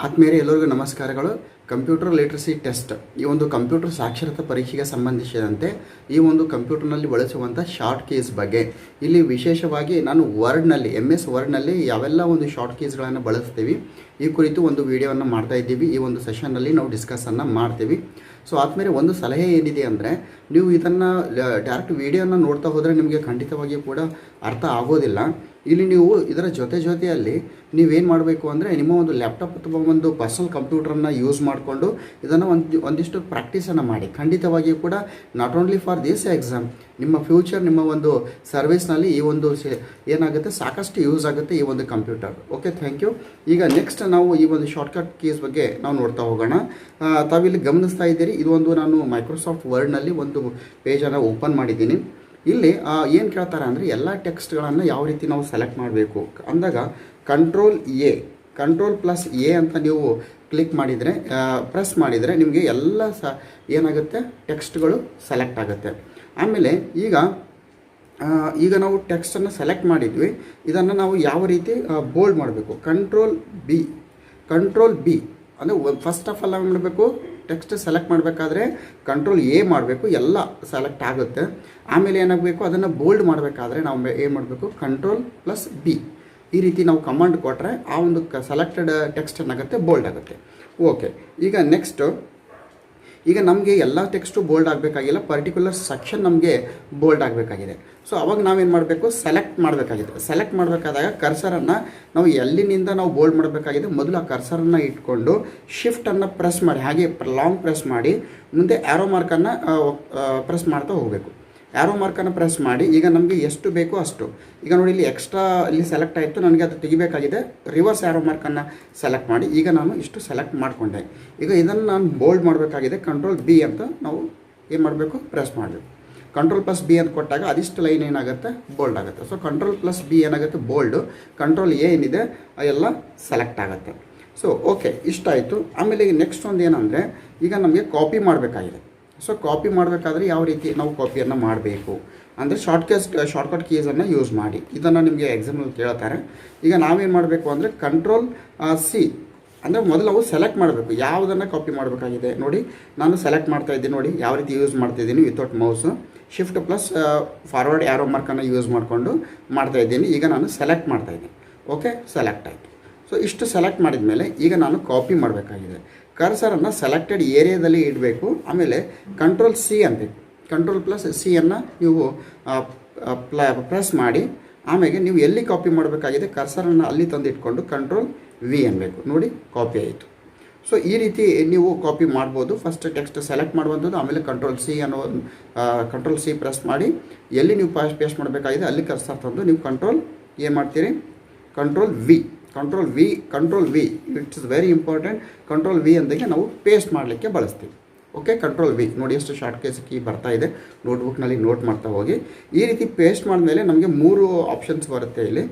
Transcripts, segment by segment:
ಆತ್ಮೀಯರೇ ಎಲ್ಲರಿಗೂ ನಮಸ್ಕಾರಗಳು. ಕಂಪ್ಯೂಟರ್ ಲಿಟ್ರಸಿ ಟೆಸ್ಟ್ ಈ ಒಂದು ಕಂಪ್ಯೂಟರ್ ಸಾಕ್ಷರತಾ ಪರೀಕ್ಷೆಗೆ ಸಂಬಂಧಿಸಿದಂತೆ ಈ ಒಂದು ಕಂಪ್ಯೂಟರ್ನಲ್ಲಿ ಬಳಸುವಂಥ ಶಾರ್ಟ್ ಕೀಸ್ ಬಗ್ಗೆ ಇಲ್ಲಿ ವಿಶೇಷವಾಗಿ ನಾನು ವರ್ಡ್ನಲ್ಲಿ MS ವರ್ಡ್ನಲ್ಲಿ ಯಾವೆಲ್ಲ ಒಂದು ಶಾರ್ಟ್ ಕೀಸ್ಗಳನ್ನು ಬಳಸ್ತೀವಿ ಈ ಕುರಿತು ಒಂದು ವಿಡಿಯೋವನ್ನು ಮಾಡ್ತಾ ಇದ್ದೀವಿ. ಈ ಒಂದು ಸೆಷನ್ನಲ್ಲಿ ನಾವು ಡಿಸ್ಕಸ್ಸನ್ನು ಮಾಡ್ತೀವಿ. ಸೊ ಆದಮೇಲೆ ಒಂದು ಸಲಹೆ ಏನಿದೆ ಅಂದರೆ, ನೀವು ಇದನ್ನು ಡೈರೆಕ್ಟ್ ವಿಡಿಯೋನ ನೋಡ್ತಾ ಹೋದರೆ ನಿಮಗೆ ಖಂಡಿತವಾಗಿಯೂ ಕೂಡ ಅರ್ಥ ಆಗೋದಿಲ್ಲ. ಇಲ್ಲಿ ನೀವು ಇದರ ಜೊತೆಯಲ್ಲಿ ನೀವೇನು ಮಾಡಬೇಕು ಅಂದರೆ, ನಿಮ್ಮ ಒಂದು ಲ್ಯಾಪ್ಟಾಪ್ ಅಥವಾ ಒಂದು ಪರ್ಸನಲ್ ಕಂಪ್ಯೂಟರನ್ನು ಯೂಸ್ ಮಾಡಿಕೊಂಡು ಇದನ್ನು ಒಂದಿಷ್ಟು ಪ್ರಾಕ್ಟೀಸನ್ನು ಮಾಡಿ. ಖಂಡಿತವಾಗಿಯೂ ಕೂಡ not only for this exam, ನಿಮ್ಮ ಫ್ಯೂಚರ್ ನಿಮ್ಮ ಒಂದು ಸರ್ವಿಸ್ನಲ್ಲಿ ಈ ಒಂದು ಏನಾಗುತ್ತೆ ಸಾಕಷ್ಟು ಯೂಸ್ ಆಗುತ್ತೆ ಈ ಒಂದು ಕಂಪ್ಯೂಟರ್. Okay, thank you. ಈಗ ನೆಕ್ಸ್ಟ್ ನಾವು ಈ ಒಂದು ಶಾರ್ಟ್ಕಟ್ ಕೀಸ್ ಬಗ್ಗೆ ನಾವು ನೋಡ್ತಾ ಹೋಗೋಣ. ತಾವಿಲ್ಲಿ ಗಮನಿಸ್ತಾ ಇದ್ದೀರಿ, ಇದು ಒಂದು ನಾನು ಮೈಕ್ರೋಸಾಫ್ಟ್ ವರ್ಡ್ನಲ್ಲಿ ಒಂದು ಪೇಜನ್ನು ಓಪನ್ ಮಾಡಿದ್ದೀನಿ. ಇಲ್ಲಿ ಏನು ಕೇಳ್ತಾರೆ ಅಂದರೆ, ಎಲ್ಲ ಟೆಕ್ಸ್ಟ್ಗಳನ್ನು ಯಾವ ರೀತಿ ನಾವು ಸೆಲೆಕ್ಟ್ ಮಾಡಬೇಕು ಅಂದಾಗ ಕಂಟ್ರೋಲ್+A ಅಂತ ನೀವು ಕ್ಲಿಕ್ ಮಾಡಿದರೆ, ಪ್ರೆಸ್ ಮಾಡಿದರೆ ನಿಮಗೆ ಎಲ್ಲ ಏನಾಗುತ್ತೆ ಟೆಕ್ಸ್ಟ್ಗಳು ಸೆಲೆಕ್ಟ್ ಆಗುತ್ತೆ. ಆಮೇಲೆ ಈಗ ನಾವು ಟೆಕ್ಸ್ಟನ್ನು ಸೆಲೆಕ್ಟ್ ಮಾಡಿದ್ವಿ, ಇದನ್ನು ನಾವು ಯಾವ ರೀತಿ ಬೋಲ್ಡ್ ಮಾಡಬೇಕು. ಕಂಟ್ರೋಲ್ ಬಿ ಅಂದರೆ ಫಸ್ಟ್ ಆಫ್ ಆಲ್ ಏನು ಮಾಡಬೇಕು, ಟೆಕ್ಸ್ಟ್ ಸೆಲೆಕ್ಟ್ ಮಾಡಬೇಕಾದ್ರೆ ಕಂಟ್ರೋಲ್-A ಮಾಡಬೇಕು, ಎಲ್ಲ ಸೆಲೆಕ್ಟ್ ಆಗುತ್ತೆ. ಆಮೇಲೆ ಏನಾಗಬೇಕು, ಅದನ್ನು ಬೋಲ್ಡ್ ಮಾಡಬೇಕಾದ್ರೆ ನಾವು ಏನು ಮಾಡಬೇಕು, ಕಂಟ್ರೋಲ್+B ಈ ರೀತಿ ನಾವು ಕಮಾಂಡ್ ಕೊಟ್ಟರೆ ಆ ಒಂದು ಸೆಲೆಕ್ಟೆಡ್ ಟೆಕ್ಸ್ಟ್ ಏನಾಗುತ್ತೆ ಬೋಲ್ಡ್ ಆಗುತ್ತೆ. ಓಕೆ, ಈಗ ನೆಕ್ಸ್ಟು ಈಗ ನಮಗೆ ಎಲ್ಲ ಟೆಕ್ಸ್ಟು ಬೋಲ್ಡ್ ಆಗಬೇಕಾಗಿಲ್ಲ, ಪರ್ಟಿಕ್ಯುಲರ್ ಸೆಕ್ಷನ್ ನಮಗೆ ಬೋಲ್ಡ್ ಆಗಬೇಕಾಗಿದೆ. ಸೊ ಅವಾಗ ನಾವೇನು ಮಾಡಬೇಕು, ಸೆಲೆಕ್ಟ್ ಮಾಡಬೇಕಾಗಿದೆ. ಸೆಲೆಕ್ಟ್ ಮಾಡಬೇಕಾದಾಗ ಕರ್ಸರನ್ನು ನಾವು ಎಲ್ಲಿನಿಂದ ನಾವು ಬೋಲ್ಡ್ ಮಾಡಬೇಕಾಗಿದೆ, ಮೊದಲು ಆ ಕರ್ಸರನ್ನು ಇಟ್ಕೊಂಡು ಶಿಫ್ಟನ್ನು ಪ್ರೆಸ್ ಮಾಡಿ, ಹಾಗೆ ಲಾಂಗ್ ಪ್ರೆಸ್ ಮಾಡಿ ಮುಂದೆ ಆ್ಯರೋ ಮಾರ್ಕನ್ನು ಪ್ರೆಸ್ ಮಾಡ್ತಾ ಹೋಗಬೇಕು. ಆ್ಯರೋ ಮಾರ್ಕನ್ನು ಪ್ರೆಸ್ ಮಾಡಿ ಈಗ ನಮಗೆ ಎಷ್ಟು ಬೇಕೋ ಅಷ್ಟು, ಈಗ ನೋಡಿ ಇಲ್ಲಿ ಎಕ್ಸ್ಟ್ರಾ ಇಲ್ಲಿ ಸೆಲೆಕ್ಟ್ ಆಯಿತು, ನನಗೆ ಅದು ತೆಗಿಬೇಕಾಗಿದೆ, ರಿವರ್ಸ್ ಆ್ಯರೋ ಮಾರ್ಕನ್ನು ಸೆಲೆಕ್ಟ್ ಮಾಡಿ ಈಗ ನಾನು ಇಷ್ಟು ಸೆಲೆಕ್ಟ್ ಮಾಡಿಕೊಂಡೆ. ಈಗ ಇದನ್ನು ನಾನು ಬೋಲ್ಡ್ ಮಾಡಬೇಕಾಗಿದೆ, ಕಂಟ್ರೋಲ್-B ಅಂತ ನಾವು ಏನು ಮಾಡಬೇಕು, ಪ್ರೆಸ್ ಮಾಡಬೇಕು. ಕಂಟ್ರೋಲ್+B ಅಂತ ಕೊಟ್ಟಾಗ ಅದಿಷ್ಟು ಲೈನ್ ಏನಾಗುತ್ತೆ ಬೋಲ್ಡ್ ಆಗುತ್ತೆ. ಸೊ ಕಂಟ್ರೋಲ್+B ಏನಾಗುತ್ತೆ ಬೋಲ್ಡು, ಕಂಟ್ರೋಲ್-A ಏನಿದೆ ಎಲ್ಲ ಸೆಲೆಕ್ಟ್ ಆಗುತ್ತೆ. ಸೊ ಓಕೆ, ಇಷ್ಟ ಆಯಿತು. ಆಮೇಲೆ ಈಗ ನೆಕ್ಸ್ಟ್ ಒಂದು ಏನಂದರೆ, ಈಗ ನಮಗೆ ಕಾಪಿ ಮಾಡಬೇಕಾಗಿದೆ. ಸೊ ಕಾಪಿ ಮಾಡಬೇಕಾದ್ರೆ ಯಾವ ರೀತಿ ನಾವು ಕಾಪಿಯನ್ನು ಮಾಡಬೇಕು ಅಂದರೆ ಶಾರ್ಟ್ಕಟ್ ಕೀಸನ್ನು ಯೂಸ್ ಮಾಡಿ. ಇದನ್ನು ನಿಮಗೆ ಎಕ್ಸಾಮಲ್ಲಿ ಕೇಳ್ತಾರೆ. ಈಗ ನಾವೇನು ಮಾಡಬೇಕು ಅಂದರೆ ಕಂಟ್ರೋಲ್-C ಅಂದರೆ ಮೊದಲು ನಾವು ಸೆಲೆಕ್ಟ್ ಮಾಡಬೇಕು, ಯಾವುದನ್ನು ಕಾಪಿ ಮಾಡಬೇಕಾಗಿದೆ. ನೋಡಿ ನಾನು ಸೆಲೆಕ್ಟ್ ಮಾಡ್ತಾ ಇದ್ದೀನಿ, ನೋಡಿ ಯಾವ ರೀತಿ ಯೂಸ್ ಮಾಡ್ತಾಯಿದ್ದೀನಿ without mouse. Shift plus forward arrow ಮಾರ್ಕನ್ನು ಯೂಸ್ ಮಾಡಿಕೊಂಡು ಮಾಡ್ತಾಯಿದ್ದೀನಿ. ಈಗ ನಾನು ಸೆಲೆಕ್ಟ್ ಮಾಡ್ತಾಯಿದ್ದೀನಿ. ಓಕೆ, ಸೆಲೆಕ್ಟ್ ಆಯಿತು. ಸೊ ಇಷ್ಟು ಸೆಲೆಕ್ಟ್ ಮಾಡಿದ ಮೇಲೆ ಈಗ ನಾನು ಕಾಪಿ ಮಾಡಬೇಕಾಗಿದೆ. ಕರ್ಸರನ್ನು ಸೆಲೆಕ್ಟೆಡ್ ಏರಿಯಾದಲ್ಲಿ ಇಡಬೇಕು. ಆಮೇಲೆ ಕಂಟ್ರೋಲ್-C ಅನ್ಬೇಕು. ಕಂಟ್ರೋಲ್+C ನೀವು ಪ್ರೆಸ್ ಮಾಡಿ ಆಮೇಲೆ ನೀವು ಎಲ್ಲಿ ಕಾಪಿ ಮಾಡಬೇಕಾಗಿದೆ ಕರ್ಸರನ್ನು ಅಲ್ಲಿ ತಂದು ಇಟ್ಕೊಂಡು ಕಂಟ್ರೋಲ್-V ಅನ್ಬೇಕು. ನೋಡಿ ಕಾಪಿ ಆಯಿತು. ಸೊ ಈ ರೀತಿ ನೀವು ಕಾಪಿ ಮಾಡ್ಬೋದು. ಫಸ್ಟ್ ಟೆಕ್ಸ್ಟ್ ಸೆಲೆಕ್ಟ್ ಮಾಡುವಂಥದ್ದು, ಆಮೇಲೆ ಕಂಟ್ರೋಲ್-C ಪ್ರೆಸ್ ಮಾಡಿ ಎಲ್ಲಿ ನೀವು ಪೇಸ್ಟ್ ಮಾಡಬೇಕಾಗಿದೆ ಅಲ್ಲಿ ಕರ್ಸರ್ ತಂದು ನೀವು ಏನು ಮಾಡ್ತೀರಿ, ಕಂಟ್ರೋಲ್-V ಇಟ್ಸ್ ವೆರಿ ಇಂಪಾರ್ಟೆಂಟ್. ಕಂಟ್ರೋಲ್-V ಅಂದಾಗೆ ನಾವು ಪೇಸ್ಟ್ ಮಾಡಲಿಕ್ಕೆ ಬಳಸ್ತೀವಿ. ಓಕೆ, ಕಂಟ್ರೋಲ್-V ನೋಡಿ ಎಷ್ಟು ಶಾರ್ಟ್ ಕೀ ಬರ್ತಾ ಇದೆ, ನೋಟ್ಬುಕ್ನಲ್ಲಿ ನೋಟ್ ಮಾಡ್ತಾ ಹೋಗಿ. ಈ ರೀತಿ ಪೇಸ್ಟ್ ಮಾಡಿದ್ಮೇಲೆ ನಮಗೆ 3 ಆಪ್ಷನ್ಸ್ ಬರುತ್ತೆ ಇಲ್ಲಿ.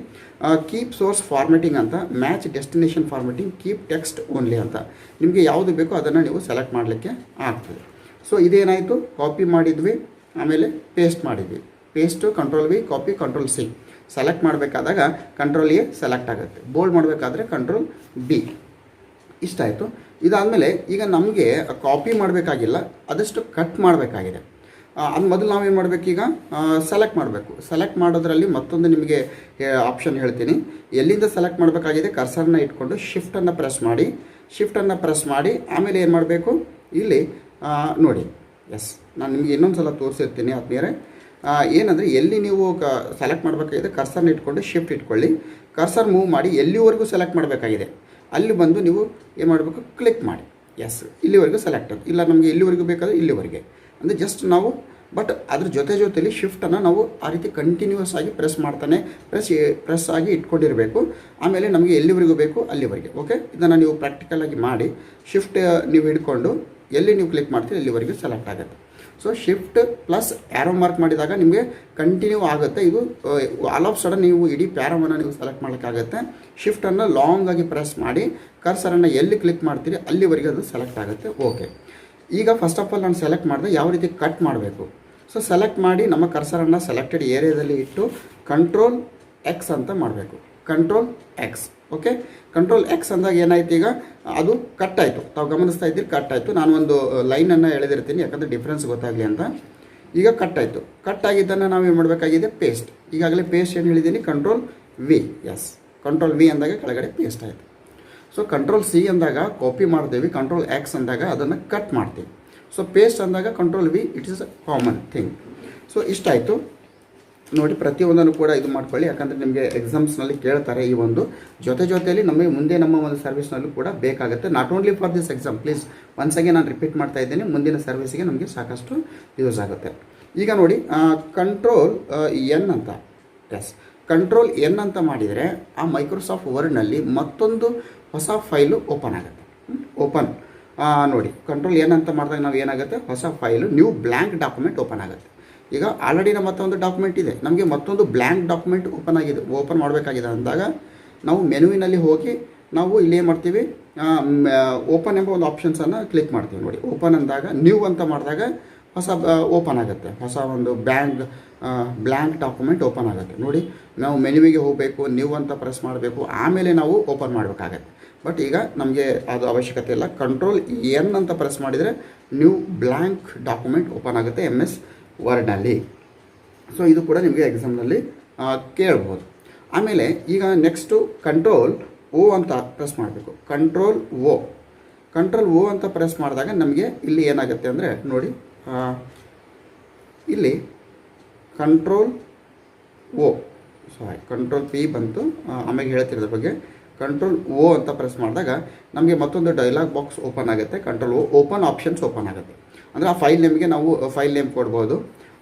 ಕೀಪ್ ಸೋರ್ಸ್ ಫಾರ್ಮೆಟಿಂಗ್ ಅಂತ, match destination formatting, keep text only ಅಂತ. ನಿಮಗೆ ಯಾವುದು ಬೇಕೋ ಅದನ್ನು ನೀವು ಸೆಲೆಕ್ಟ್ ಮಾಡಲಿಕ್ಕೆ ಆಗ್ತದೆ. ಸೊ ಇದೇನಾಯಿತು, ಕಾಪಿ ಮಾಡಿದ್ವಿ, ಆಮೇಲೆ ಪೇಸ್ಟ್ ಮಾಡಿದ್ವಿ. Paste control V, copy control C. Select ಮಾಡಬೇಕಾದಾಗ ಕಂಟ್ರೋಲ್-A ಸೆಲೆಕ್ಟ್ ಆಗುತ್ತೆ, ಬೋಲ್ಡ್ ಮಾಡಬೇಕಾದ್ರೆ ಕಂಟ್ರೋಲ್-B. ಇಷ್ಟ ಆಯಿತು. ಇದಾದಮೇಲೆ ಈಗ ನಮಗೆ ಕಾಪಿ ಮಾಡಬೇಕಾಗಿಲ್ಲ, ಅದಷ್ಟು ಕಟ್ ಮಾಡಬೇಕಾಗಿದೆ. ಅದು ಮೊದಲು ನಾವೇನು ಮಾಡಬೇಕು, ಈಗ ಸೆಲೆಕ್ಟ್ ಮಾಡಬೇಕು. ಸೆಲೆಕ್ಟ್ ಮಾಡೋದ್ರಲ್ಲಿ ಮತ್ತೊಂದು ನಿಮಗೆ ಆಪ್ಷನ್ ಹೇಳ್ತೀನಿ. ಎಲ್ಲಿಂದ ಸೆಲೆಕ್ಟ್ ಮಾಡಬೇಕಾಗಿದೆ, ಕರ್ಸರ್ನ ಇಟ್ಕೊಂಡು ಶಿಫ್ಟನ್ನು ಪ್ರೆಸ್ ಮಾಡಿ ಆಮೇಲೆ ಏನು ಮಾಡಬೇಕು, ಇಲ್ಲಿ ನೋಡಿ ನಾನು ನಿಮಗೆ ಇನ್ನೊಂದು ಸಲ ತೋರಿಸಿರ್ತೀನಿ ಆದ್ಮೇಲೆ. ಏನಂದರೆ ಎಲ್ಲಿ ನೀವು ಸೆಲೆಕ್ಟ್ ಮಾಡಬೇಕಾಗಿದೆ ಕರ್ಸರ್ನ ಇಟ್ಕೊಂಡು ಶಿಫ್ಟ್ ಇಟ್ಕೊಳ್ಳಿ, ಕರ್ಸರ್ ಮೂವ್ ಮಾಡಿ ಎಲ್ಲಿವರೆಗೂ ಸೆಲೆಕ್ಟ್ ಮಾಡಬೇಕಾಗಿದೆ ಅಲ್ಲಿ ಬಂದು ನೀವು ಏನು ಮಾಡಬೇಕು, ಕ್ಲಿಕ್ ಮಾಡಿ. ಇಲ್ಲಿವರೆಗೂ ಸೆಲೆಕ್ಟ್ ಆಗುತ್ತೆ. ಇಲ್ಲ ನಮಗೆ ಇಲ್ಲಿವರೆಗೂ ಬೇಕಾದರೆ ಇಲ್ಲಿವರೆಗೆ ಅಂದರೆ ಜಸ್ಟ್ ನಾವು ಅದ್ರ ಜೊತೆಯಲ್ಲಿ ಶಿಫ್ಟನ್ನು ನಾವು ಆ ರೀತಿ ಕಂಟಿನ್ಯೂಸ್ ಆಗಿ ಪ್ರೆಸ್ ಆಗಿ ಇಟ್ಕೊಂಡಿರಬೇಕು. ಆಮೇಲೆ ನಮಗೆ ಎಲ್ಲಿವರೆಗೂ ಬೇಕು ಅಲ್ಲಿವರೆಗೆ. ಓಕೆ, ಇದನ್ನು ನೀವು ಪ್ರಾಕ್ಟಿಕಲಾಗಿ ಮಾಡಿ ಶಿಫ್ಟ್ ನೀವು ಹಿಡ್ಕೊಂಡು ಎಲ್ಲಿ ನೀವು ಕ್ಲಿಕ್ ಮಾಡ್ತೀರಿ ಅಲ್ಲಿವರೆಗೂ ಸೆಲೆಕ್ಟ್ ಆಗುತ್ತೆ. So shift plus arrow mark ಮಾಡಿದಾಗ ನಿಮಗೆ ಕಂಟಿನ್ಯೂ ಆಗುತ್ತೆ. ಇದು ಆಲ್ ಆಫ್ ಸಡನ್ ನೀವು ಇಡೀ ಪ್ಯಾರವನ್ನು ನೀವು ಸೆಲೆಕ್ಟ್ ಮಾಡೋಕ್ಕಾಗುತ್ತೆ. ಶಿಫ್ಟನ್ನು ಲಾಂಗ್ ಆಗಿ ಪ್ರೆಸ್ ಮಾಡಿ ಕರ್ಸರನ್ನು ಎಲ್ಲಿ ಕ್ಲಿಕ್ ಮಾಡ್ತೀರಿ ಅಲ್ಲಿವರೆಗೆ ಅದು ಸೆಲೆಕ್ಟ್ ಆಗುತ್ತೆ. ಓಕೆ, ಈಗ ಫಸ್ಟ್ ಆಫ್ ಆಲ್ ನಾನು ಸೆಲೆಕ್ಟ್ ಮಾಡಿದೆ, ಯಾವ ರೀತಿ ಕಟ್ ಮಾಡಬೇಕು. ಸೊ ಸೆಲೆಕ್ಟ್ ಮಾಡಿ ನಮ್ಮ ಕರ್ಸರನ್ನು ಸೆಲೆಕ್ಟೆಡ್ ಏರಿಯಾದಲ್ಲಿ ಇಟ್ಟು ಕಂಟ್ರೋಲ್-X ಅಂತ ಮಾಡಬೇಕು. Control X. Okay, control X ಅಂದಾಗ ಏನಾಯ್ತು, ಈಗ ಅದು ಕಟ್ ಆಯಿತು. ತಾವು ಗಮನಿಸ್ತಾ ಇದ್ದೀರಿ, ಕಟ್ ಆಯಿತು. ನಾನು ಒಂದು ಲೈನನ್ನು ಎಳೆದಿರ್ತೀನಿ ಯಾಕಂದರೆ ಡಿಫ್ರೆನ್ಸ್ ಗೊತ್ತಾಗಲಿ ಅಂತ. ಈಗ ಕಟ್ ಆಯಿತು. ಕಟ್ ಆಗಿದ್ದನ್ನು ನಾವು ಏನು ಮಾಡಬೇಕಾಗಿದೆ, ಪೇಸ್ಟ್. ಈಗಾಗಲೇ ಪೇಸ್ಟ್ ಏನು ಹೇಳಿದ್ದೀನಿ, control V. Yes, control V ಅಂದಾಗ ಕೆಳಗಡೆ ಪೇಸ್ಟ್ ಆಯಿತು. ಸೊ ಕಂಟ್ರೋಲ್ ಸಿ ಅಂದಾಗ ಕಾಪಿ ಮಾಡ್ತೀವಿ, ಕಂಟ್ರೋಲ್ ಎಕ್ಸ್ ಅಂದಾಗ ಅದನ್ನು ಕಟ್ ಮಾಡ್ತೀವಿ. ಸೊ ಪೇಸ್ಟ್ ಅಂದಾಗ control V, it is a common thing. So ಇಷ್ಟಾಯಿತು ನೋಡಿ. ಪ್ರತಿಯೊಂದನ್ನು ಕೂಡ ಇದು ಮಾಡ್ಕೊಳ್ಳಿ, ಯಾಕಂದರೆ ನಿಮಗೆ ಎಕ್ಸಾಮ್ಸ್ನಲ್ಲಿ ಕೇಳ್ತಾರೆ. ಈ ಒಂದು ಜೊತೆಯಲ್ಲಿ ನಮಗೆ ಮುಂದೆ ನಮ್ಮ ಒಂದು ಸರ್ವಿಸ್ನಲ್ಲೂ ಕೂಡ ಬೇಕಾಗುತ್ತೆ. Not only for this exam, please once again ನಾನು ರಿಪೀಟ್ ಮಾಡ್ತಾ ಇದ್ದೀನಿ, ಮುಂದಿನ ಸರ್ವಿಸಿಗೆ ನಮಗೆ ಸಾಕಷ್ಟು ಯೂಸ್ ಆಗುತ್ತೆ. ಈಗ ನೋಡಿ, ಕಂಟ್ರೋಲ್ ಎನ್ ಅಂತ, ಎಸ್, ಕಂಟ್ರೋಲ್ ಎನ್ ಅಂತ ಮಾಡಿದರೆ ಆ ಮೈಕ್ರೋಸಾಫ್ಟ್ ವರ್ಡ್ನಲ್ಲಿ ಮತ್ತೊಂದು ಹೊಸ ಫೈಲು ಓಪನ್ ಆಗುತ್ತೆ. ಓಪನ್ ನೋಡಿ, ಕಂಟ್ರೋಲ್ ಎನ್ ಅಂತ ಮಾಡಿದಾಗ ನಾವು ಏನಾಗುತ್ತೆ, ಹೊಸ file, new blank document open ಆಗುತ್ತೆ. ಈಗ ಆಲ್ರೆಡಿ ನಮ್ಮ ಮತ್ತೊಂದು ಡಾಕ್ಯುಮೆಂಟ್ ಇದೆ, ನಮಗೆ ಮತ್ತೊಂದು ಬ್ಲ್ಯಾಂಕ್ ಡಾಕ್ಯುಮೆಂಟ್ ಓಪನ್ ಮಾಡಬೇಕಾಗಿದೆ ಅಂದಾಗ ನಾವು ಮೆನುವಿನಲ್ಲಿ ಹೋಗಿ ನಾವು ಇಲ್ಲಿ ಏನು ಮಾಡ್ತೀವಿ, ಓಪನ್ ಎಂಬ ಒಂದು ಆಪ್ಷನ್ಸನ್ನು ಕ್ಲಿಕ್ ಮಾಡ್ತೀವಿ. ನೋಡಿ, ಓಪನ್ ಅಂದಾಗ ನ್ಯೂ ಅಂತ ಮಾಡಿದಾಗ ಹೊಸ ಓಪನ್ ಆಗುತ್ತೆ, ಹೊಸ ಒಂದು ಬ್ಲ್ಯಾಂಕ್ ಡಾಕ್ಯುಮೆಂಟ್ ಓಪನ್ ಆಗುತ್ತೆ. ನೋಡಿ, ನಾವು ಮೆನುವಿಗೆ ಹೋಗಬೇಕು, ನ್ಯೂ ಅಂತ ಪ್ರೆಸ್ ಮಾಡಬೇಕು, ಆಮೇಲೆ ನಾವು ಓಪನ್ ಮಾಡಬೇಕಾಗತ್ತೆ. ಬಟ್ ಈಗ ನಮಗೆ ಅದು ಅವಶ್ಯಕತೆ ಇಲ್ಲ. ಕಂಟ್ರೋಲ್ ಎನ್ ಅಂತ ಪ್ರೆಸ್ ಮಾಡಿದರೆ ನ್ಯೂ ಬ್ಲ್ಯಾಂಕ್ ಡಾಕ್ಯುಮೆಂಟ್ ಓಪನ್ ಆಗುತ್ತೆ MS ವರ್ಡ್ನಲ್ಲಿ. ಸೊ ಇದು ಕೂಡ ನಿಮಗೆ ಎಕ್ಸಾಮ್ನಲ್ಲಿ ಕೇಳ್ಬೋದು. ಆಮೇಲೆ ಈಗ ನೆಕ್ಸ್ಟು ಕಂಟ್ರೋಲ್ O ಅಂತ ಪ್ರೆಸ್ ಮಾಡಬೇಕು. ಕಂಟ್ರೋಲ್ O ಅಂತ ಪ್ರೆಸ್ ಮಾಡಿದಾಗ ನಮಗೆ ಇಲ್ಲಿ ಏನಾಗುತ್ತೆ ಅಂದರೆ ನೋಡಿ, ಇಲ್ಲಿ ಕಂಟ್ರೋಲ್ P ಬಂತು, ಆಮೇಲೆ ಹೇಳ್ತಿರೋದ್ರ ಬಗ್ಗೆ. ಕಂಟ್ರೋಲ್ O ಅಂತ ಪ್ರೆಸ್ ಮಾಡಿದಾಗ ನಮಗೆ ಮತ್ತೊಂದು ಡೈಲಾಗ್ ಬಾಕ್ಸ್ ಓಪನ್ ಆಗುತ್ತೆ. Control O, open options open ಆಗುತ್ತೆ. ಅಂದರೆ ಆ ಫೈಲ್ ನೇಮ್ಗೆ ನಾವು ಫೈಲ್ ನೇಮ್ ಕೊಡ್ಬೋದು.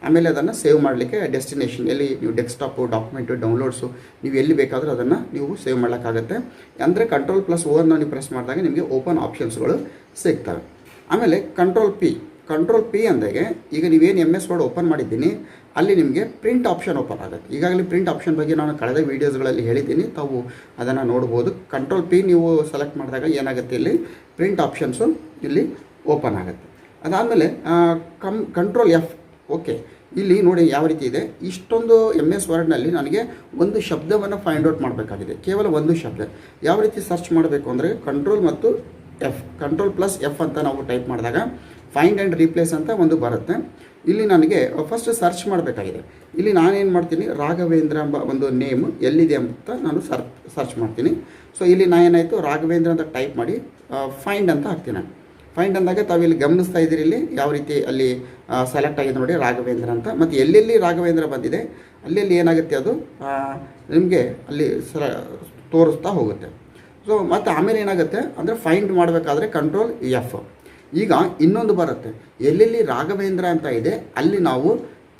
ಆಮೇಲೆ ಅದನ್ನು ಸೇವ್ ಮಾಡಲಿಕ್ಕೆ ಡೆಸ್ಟಿನೇಷನ್, ಎಲ್ಲಿ ನೀವು ಡೆಸ್ಕ್ಟಾಪು, ಡಾಕ್ಯುಮೆಂಟು, ಡೌನ್ಲೋಡ್ಸು, ನೀವು ಎಲ್ಲಿ ಬೇಕಾದರೂ ಅದನ್ನು ನೀವು ಸೇವ್ ಮಾಡೋಕ್ಕಾಗತ್ತೆ. ಅಂದರೆ ಕಂಟ್ರೋಲ್ ಪ್ಲಸ್ O ಅನ್ನು ನೀವು ಪ್ರೆಸ್ ಮಾಡಿದಾಗ ನಿಮಗೆ ಓಪನ್ ಆಪ್ಷನ್ಸ್ಗಳು ಸಿಗ್ತವೆ. ಆಮೇಲೆ ಕಂಟ್ರೋಲ್ P ಅಂದಾಗೆ ಈಗ ನೀವೇನು MS ವರ್ಡ್ ಓಪನ್ ಮಾಡಿದ್ದೀನಿ ಅಲ್ಲಿ ನಿಮಗೆ ಪ್ರಿಂಟ್ ಆಪ್ಷನ್ ಓಪನ್ ಆಗುತ್ತೆ. ಈಗಾಗಲೇ ಪ್ರಿಂಟ್ ಆಪ್ಷನ್ ಬಗ್ಗೆ ನಾನು ಕಳೆದ ವೀಡಿಯೋಸ್ಗಳಲ್ಲಿ ಹೇಳಿದ್ದೀನಿ, ತಾವು ಅದನ್ನು ನೋಡ್ಬೋದು. ಕಂಟ್ರೋಲ್ P ನೀವು ಸೆಲೆಕ್ಟ್ ಮಾಡಿದಾಗ ಏನಾಗುತ್ತೆ, ಇಲ್ಲಿ ಪ್ರಿಂಟ್ ಆಪ್ಷನ್ಸು ಇಲ್ಲಿ ಓಪನ್ ಆಗುತ್ತೆ. ಅದಾದಮೇಲೆ ಕಂಟ್ರೋಲ್ F. ಓಕೆ, ಇಲ್ಲಿ ನೋಡಿ ಯಾವ ರೀತಿ ಇದೆ. ಇಷ್ಟೊಂದು MS ವರ್ಡ್ನಲ್ಲಿ ನನಗೆ ಒಂದು ಶಬ್ದವನ್ನು ಫೈಂಡ್ ಔಟ್ ಮಾಡಬೇಕಾಗಿದೆ, ಕೇವಲ ಒಂದು ಶಬ್ದ. ಯಾವ ರೀತಿ ಸರ್ಚ್ ಮಾಡಬೇಕು ಅಂದರೆ ಕಂಟ್ರೋಲ್ ಮತ್ತು ಎಫ್, ಕಂಟ್ರೋಲ್ ಪ್ಲಸ್ F ಅಂತ ನಾವು ಟೈಪ್ ಮಾಡಿದಾಗ ಫೈಂಡ್ ಆ್ಯಂಡ್ ರೀಪ್ಲೇಸ್ ಅಂತ ಒಂದು ಬರುತ್ತೆ. ಇಲ್ಲಿ ನನಗೆ ಫಸ್ಟ್ ಸರ್ಚ್ ಮಾಡಬೇಕಾಗಿದೆ. ಇಲ್ಲಿ ನಾನೇನು ಮಾಡ್ತೀನಿ, ರಾಘವೇಂದ್ರ ಎಂಬ ಒಂದು ನೇಮ್ ಎಲ್ಲಿದೆ ಅಂತ ನಾನು ಸರ್ಚ್ ಮಾಡ್ತೀನಿ. ಸೊ ಇಲ್ಲಿ ಏನಾಯಿತು, ರಾಘವೇಂದ್ರ ಅಂತ ಟೈಪ್ ಮಾಡಿ ಫೈಂಡ್ ಅಂತ ಹಾಕ್ತೀನಿ. ಫೈಂಡ್ ಅಂದಾಗ ತಾವಿಲ್ಲಿ ಗಮನಿಸ್ತಾ ಇದ್ದೀರಿ, ಇಲ್ಲಿ ಯಾವ ರೀತಿ ಅಲ್ಲಿ ಸೆಲೆಕ್ಟ್ ಆಗಿದೆ ನೋಡಿ, ರಾಘವೇಂದ್ರ ಅಂತ. ಮತ್ತು ಎಲ್ಲೆಲ್ಲಿ ರಾಘವೇಂದ್ರ ಬಂದಿದೆ ಅಲ್ಲಿ ಏನಾಗುತ್ತೆ, ಅದು ನಿಮಗೆ ಅಲ್ಲಿ ತೋರಿಸ್ತಾ ಹೋಗುತ್ತೆ. ಸೊ ಮತ್ತು ಆಮೇಲೆ ಏನಾಗುತ್ತೆ ಅಂದರೆ ಫೈಂಡ್ ಮಾಡಬೇಕಾದ್ರೆ ಕಂಟ್ರೋಲ್ F. ಈಗ ಇನ್ನೊಂದು ಬರುತ್ತೆ, ಎಲ್ಲೆಲ್ಲಿ ರಾಘವೇಂದ್ರ ಅಂತ ಇದೆ ಅಲ್ಲಿ ನಾವು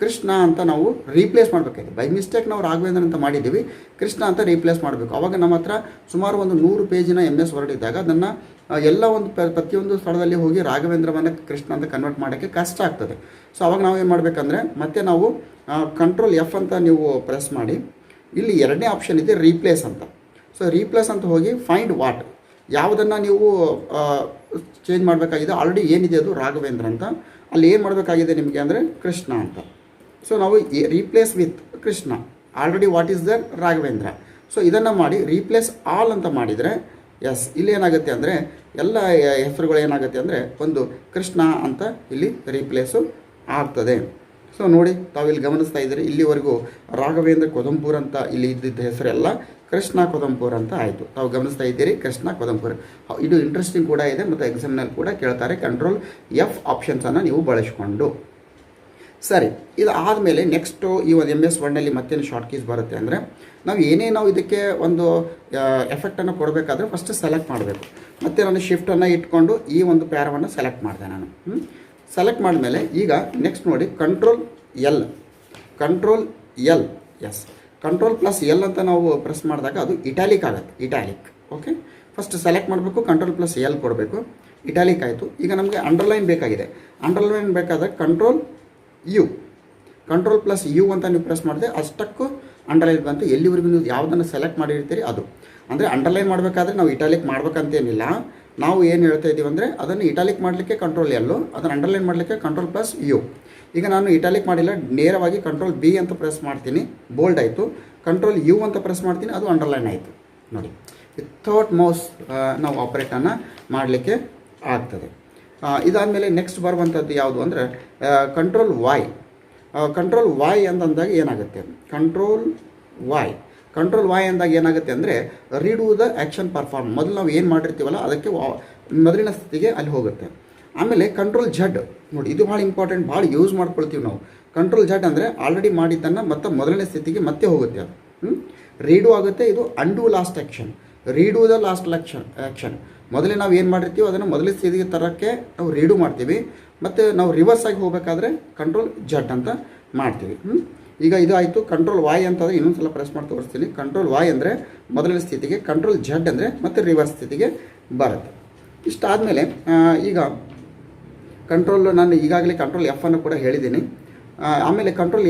ಕೃಷ್ಣ ಅಂತ ನಾವು ರೀಪ್ಲೇಸ್ ಮಾಡಬೇಕಾಗಿದೆ. ಬೈ ಮಿಸ್ಟೇಕ್ ನಾವು ರಾಘವೇಂದ್ರ ಅಂತ ಮಾಡಿದ್ದೀವಿ, ಕೃಷ್ಣ ಅಂತ ರೀಪ್ಲೇಸ್ ಮಾಡಬೇಕು. ಆವಾಗ ನಮ್ಮ ಹತ್ರ ಸುಮಾರು ಒಂದು 100 ಪೇಜಿನ MS ವರ್ಡ್ ಇದ್ದಾಗ ಅದನ್ನು ಎಲ್ಲ ಒಂದು ಪ್ರತಿಯೊಂದು ಸ್ಥಳದಲ್ಲಿ ಹೋಗಿ ರಾಘವೇಂದ್ರವನ್ನು ಕೃಷ್ಣ ಅಂತ ಕನ್ವರ್ಟ್ ಮಾಡೋಕ್ಕೆ ಕಷ್ಟ ಆಗ್ತದೆ. ಸೊ ಅವಾಗ ನಾವು ಏನು ಮಾಡಬೇಕಂದ್ರೆ ಮತ್ತೆ ನಾವು ಕಂಟ್ರೋಲ್ F ಅಂತ ನೀವು ಪ್ರೆಸ್ ಮಾಡಿ, ಇಲ್ಲಿ ಎರಡನೇ ಆಪ್ಷನ್ ಇದೆ ರೀಪ್ಲೇಸ್ ಅಂತ. ಸೊ ರೀಪ್ಲೇಸ್ ಅಂತ ಹೋಗಿ ಫೈಂಡ್ ವಾಟ್, ಯಾವುದನ್ನು ನೀವು ಚೇಂಜ್ ಮಾಡಬೇಕಾಗಿದೆ, ಆಲ್ರೆಡಿ ಏನಿದೆ ಅದು ರಾಘವೇಂದ್ರ ಅಂತ, ಅಲ್ಲಿ ಏನು ಮಾಡಬೇಕಾಗಿದೆ ನಿಮಗೆ ಅಂದರೆ ಕೃಷ್ಣ ಅಂತ. ಸೊ ನಾವು replace with Krishna, already what is there Raghavendra. So ಇದನ್ನು ಮಾಡಿ ರೀಪ್ಲೇಸ್ ಆಲ್ ಅಂತ ಮಾಡಿದರೆ ಎಸ್, ಇಲ್ಲಿ ಏನಾಗುತ್ತೆ ಅಂದರೆ ಎಲ್ಲ ಹೆಸರುಗಳು ಏನಾಗುತ್ತೆ ಅಂದರೆ ಒಂದು ಕೃಷ್ಣ ಅಂತ ಇಲ್ಲಿ ರೀಪ್ಲೇಸು ಆಗ್ತದೆ. ಸೊ ನೋಡಿ, ತಾವಿಲ್ಲಿ ಗಮನಿಸ್ತಾ ಇದ್ದೀರಿ, ಇಲ್ಲಿವರೆಗೂ ರಾಘವೇಂದ್ರ ಖೋದಂಪುರ್ ಅಂತ ಇಲ್ಲಿ ಇದ್ದಿದ್ದ ಹೆಸರೆಲ್ಲ ಕೃಷ್ಣ ಖೋದಂಪುರ್ ಅಂತ ಆಯಿತು. ತಾವು ಗಮನಿಸ್ತಾ ಇದ್ದೀರಿ, ಕೃಷ್ಣ ಖೋದಂಪುರ್. ಇದು ಇಂಟ್ರೆಸ್ಟಿಂಗ್ ಕೂಡ ಇದೆ ಮತ್ತು ಎಕ್ಸಾಮ್ನಲ್ಲಿ ಕೂಡ ಕೇಳ್ತಾರೆ. ಕಂಟ್ರೋಲ್ F ಆಪ್ಷನ್ಸನ್ನು ನೀವು ಬಳಸಿಕೊಂಡು. ಸರಿ, ಇದು ಆದಮೇಲೆ ನೆಕ್ಸ್ಟು ಈ ಒಂದು MS ವರ್ಡ್ನಲ್ಲಿ ಮತ್ತೇನು ಶಾರ್ಟ್ ಕೀಸ್ ಬರುತ್ತೆ ಅಂದರೆ, ನಾವು ಇದಕ್ಕೆ ಒಂದು ಎಫೆಕ್ಟನ್ನು ಕೊಡಬೇಕಾದ್ರೆ ಫಸ್ಟ್ ಸೆಲೆಕ್ಟ್ ಮಾಡಬೇಕು. ಮತ್ತು ನಾನು ಶಿಫ್ಟನ್ನು ಇಟ್ಕೊಂಡು ಈ ಒಂದು ಪ್ಯಾರವನ್ನು ಸೆಲೆಕ್ಟ್ ಮಾಡಿದೆ ನಾನು. ಸೆಲೆಕ್ಟ್ ಮಾಡಿದ್ಮೇಲೆ ಈಗ ನೆಕ್ಸ್ಟ್ ನೋಡಿ, control L. Yes, control plus L ಅಂತ ನಾವು ಪ್ರೆಸ್ ಮಾಡಿದಾಗ ಅದು ಇಟಾಲಿಕ್ ಆಗುತ್ತೆ, ಇಟಾಲಿಕ್. ಓಕೆ, ಫಸ್ಟ್ ಸೆಲೆಕ್ಟ್ ಮಾಡಬೇಕು, ಕಂಟ್ರೋಲ್ ಪ್ಲಸ್ L ಕೊಡಬೇಕು, ಇಟಾಲಿಕ್ ಆಯಿತು. ಈಗ ನಮಗೆ ಅಂಡರ್ಲೈನ್ ಬೇಕಾಗಿದೆ. ಅಂಡರ್ಲೈನ್ ಬೇಕಾದಾಗ ಕಂಟ್ರೋಲ್ ಪ್ಲಸ್ U ಅಂತ ನೀವು ಪ್ರೆಸ್ ಮಾಡಿದೆ, ಅಷ್ಟಕ್ಕೂ ಅಂಡರ್ಲೈನ್ ಬಂತು. ಎಲ್ಲಿವರೆಗೂ ನೀವು ಯಾವುದನ್ನು ಸೆಲೆಕ್ಟ್ ಮಾಡಿರ್ತೀರಿ ಅದು. ಅಂದರೆ ಅಂಡರ್ಲೈನ್ ಮಾಡಬೇಕಾದ್ರೆ ನಾವು ಇಟಾಲಿಕ್ ಮಾಡ್ಬೇಕಂತೇನಿಲ್ಲ. ನಾವು ಏನು ಹೇಳ್ತಾ ಇದ್ದೀವಿ ಅಂದರೆ ಅದನ್ನು ಇಟಾಲಿಕ್ ಮಾಡಲಿಕ್ಕೆ ಕಂಟ್ರೋಲ್ L, ಅದನ್ನು ಅಂಡರ್ಲೈನ್ ಮಾಡಲಿಕ್ಕೆ ಕಂಟ್ರೋಲ್ ಪ್ಲಸ್ U. ಈಗ ನಾನು ಇಟಾಲಿಕ್ ಮಾಡಿಲ್ಲ, ನೇರವಾಗಿ ಕಂಟ್ರೋಲ್ B ಅಂತ ಪ್ರೆಸ್ ಮಾಡ್ತೀನಿ, ಬೋಲ್ಡ್ ಆಯಿತು. ಕಂಟ್ರೋಲ್ ಯು ಅಂತ ಪ್ರೆಸ್ ಮಾಡ್ತೀನಿ, ಅದು ಅಂಡರ್ಲೈನ್ ಆಯಿತು ನೋಡಿ. ವಿಥೌಟ್ ಮೌಸ್ ನಾವು ಆಪ್ರೇಟನ್ನು ಮಾಡಲಿಕ್ಕೆ ಆಗ್ತದೆ. ಇದಾದಮೇಲೆ ನೆಕ್ಸ್ಟ್ ಬರುವಂಥದ್ದು ಯಾವುದು ಅಂದರೆ ಕಂಟ್ರೋಲ್ ವಾಯ್. ಕಂಟ್ರೋಲ್ ವಾಯ್ ಅಂತಂದಾಗ ಏನಾಗುತ್ತೆ, ಕಂಟ್ರೋಲ್ ವಾಯ್ ಅಂದಾಗ ಏನಾಗುತ್ತೆ ಅಂದರೆ ರೀಡು ದ ಆ್ಯಕ್ಷನ್ ಪರ್ಫಾರ್ಮ್. ಮೊದಲು ನಾವು ಏನು ಮಾಡಿರ್ತೀವಲ್ಲ ಅದಕ್ಕೆ ಮೊದಲಿನ ಸ್ಥಿತಿಗೆ ಅಲ್ಲಿ ಹೋಗುತ್ತೆ. ಆಮೇಲೆ ಕಂಟ್ರೋಲ್ ಝಡ್ ನೋಡಿ, ಇದು ಭಾಳ ಇಂಪಾರ್ಟೆಂಟ್, ಭಾಳ ಯೂಸ್ ಮಾಡ್ಕೊಳ್ತೀವಿ ನಾವು. ಕಂಟ್ರೋಲ್ ಝಡ್ ಅಂದರೆ ಆಲ್ರೆಡಿ ಮಾಡಿದ್ದನ್ನು ಮತ್ತೆ ಮೊದಲನೇ ಸ್ಥಿತಿಗೆ ಮತ್ತೆ ಹೋಗುತ್ತೆ ಅದು. ರೀಡು ಆಗುತ್ತೆ. ಇದು undo last action, redo the last action. ಮೊದಲೇ ನಾವು ಏನು ಮಾಡಿರ್ತೀವೋ ಅದನ್ನು ಮೊದಲನೇ ಸ್ಥಿತಿಗೆ ತರೋಕ್ಕೆ ನಾವು ರೀಡು ಮಾಡ್ತೀವಿ, ಮತ್ತು ನಾವು ರಿವರ್ಸ್ ಆಗಿ ಹೋಗಬೇಕಾದ್ರೆ ಕಂಟ್ರೋಲ್ ಝಡ್ ಅಂತ ಮಾಡ್ತೀವಿ. ಈಗ ಇದು ಆಯಿತು. ಕಂಟ್ರೋಲ್ ವಾಯ್ ಅಂತಂದರೆ ಇನ್ನೊಂದು ಸಲ ಪ್ರೆಸ್ ಮಾಡಿ ತೋರಿಸ್ತೀನಿ. ಕಂಟ್ರೋಲ್ ವಾಯ್ ಅಂದರೆ ಮೊದಲನೇ ಸ್ಥಿತಿಗೆ, ಕಂಟ್ರೋಲ್ ಝಡ್ ಅಂದರೆ ಮತ್ತೆ ರಿವರ್ಸ್ ಸ್ಥಿತಿಗೆ ಬರುತ್ತೆ. ಇಷ್ಟಾದಮೇಲೆ ಈಗ ನಾನು ಈಗಾಗಲೇ ಕಂಟ್ರೋಲ್ ಎಫ್ ಅನ್ನು ಕೂಡ ಹೇಳಿದ್ದೀನಿ. ಆಮೇಲೆ ಕಂಟ್ರೋಲ್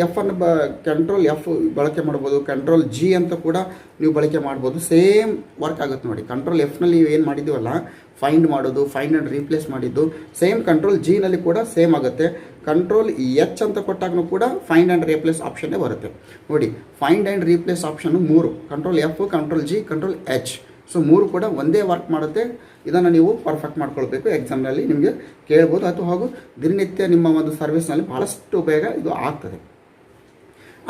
ಎಫ್ ಬಳಕೆ ಮಾಡ್ಬೋದು. ಕಂಟ್ರೋಲ್ ಜಿ ಅಂತ ಕೂಡ ನೀವು ಬಳಕೆ ಮಾಡ್ಬೋದು. ಸೇಮ್ ವರ್ಕ್ ಆಗುತ್ತೆ ನೋಡಿ. ಕಂಟ್ರೋಲ್ ಎಫ್ನಲ್ಲಿ ನೀವು ಏನು ಮಾಡಿದ್ದೀವಲ್ಲ, ಫೈಂಡ್ ಮಾಡೋದು, ಫೈಂಡ್ ಆ್ಯಂಡ್ ರೀಪ್ಲೇಸ್ ಮಾಡಿದ್ದು, ಸೇಮ್ ಕಂಟ್ರೋಲ್ ಜಿನಲ್ಲಿ ಕೂಡ ಸೇಮ್ ಆಗುತ್ತೆ. ಕಂಟ್ರೋಲ್ ಎಚ್ ಅಂತ ಕೊಟ್ಟಾಗೂ ಕೂಡ ಫೈಂಡ್ ಆ್ಯಂಡ್ ರೀಪ್ಲೇಸ್ ಆಪ್ಷನ್ನೇ ಬರುತ್ತೆ ನೋಡಿ. Find and replace option 3, control F, control G, control H. So 3 ಕೂಡ ಒಂದೇ ವರ್ಕ್ ಮಾಡುತ್ತೆ. ಇದನ್ನು ನೀವು ಪರ್ಫೆಕ್ಟ್ ಮಾಡ್ಕೊಳ್ಬೇಕು. ಎಕ್ಸಾಮ್ನಲ್ಲಿ ನಿಮಗೆ ಕೇಳ್ಬೋದು, ಅಥವಾ ಹಾಗೂ ದಿನನಿತ್ಯ ನಿಮ್ಮ ಒಂದು ಸರ್ವಿಸ್ನಲ್ಲಿ ಭಾಳಷ್ಟು ಉಪಯೋಗ ಇದು ಆಗ್ತದೆ.